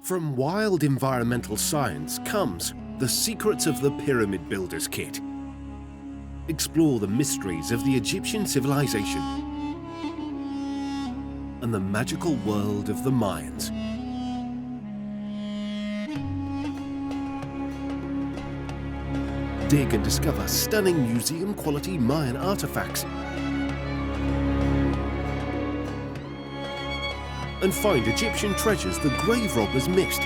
From wild environmental science comes the Secrets of the Pyramid Builders Kit. Explore the mysteries of the Egyptian civilization and the magical world of the Mayans. Dig and discover stunning museum-quality Mayan artifacts and find Egyptian treasures the grave robbers missed.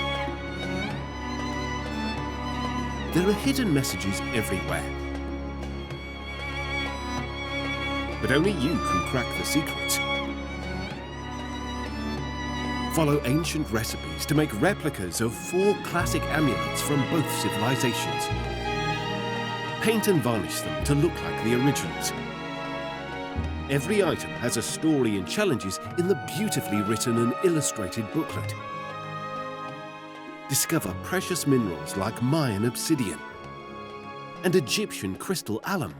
There are hidden messages everywhere, but only you can crack the secrets. Follow ancient recipes to make replicas of 4 classic amulets from both civilizations. Paint and varnish them to look like the originals. Every item has a story and challenges in the beautifully written and illustrated booklet. Discover precious minerals like Mayan obsidian and Egyptian crystal alum.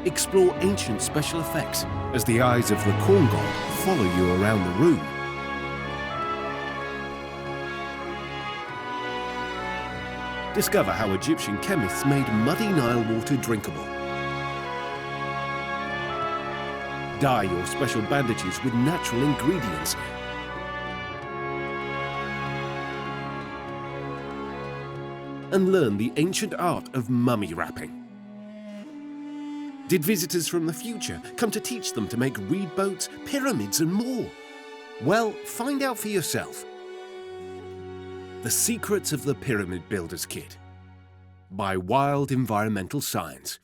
Explore ancient special effects as the eyes of the corn god follow you around the room. Discover how Egyptian chemists made muddy Nile water drinkable. Dye your special bandages with natural ingredients. And learn the ancient art of mummy wrapping. Did visitors from the future come to teach them to make reed boats, pyramids and more? Well, find out for yourself. The Secrets of the Pyramid Builders Kit by Wild Environmental Science.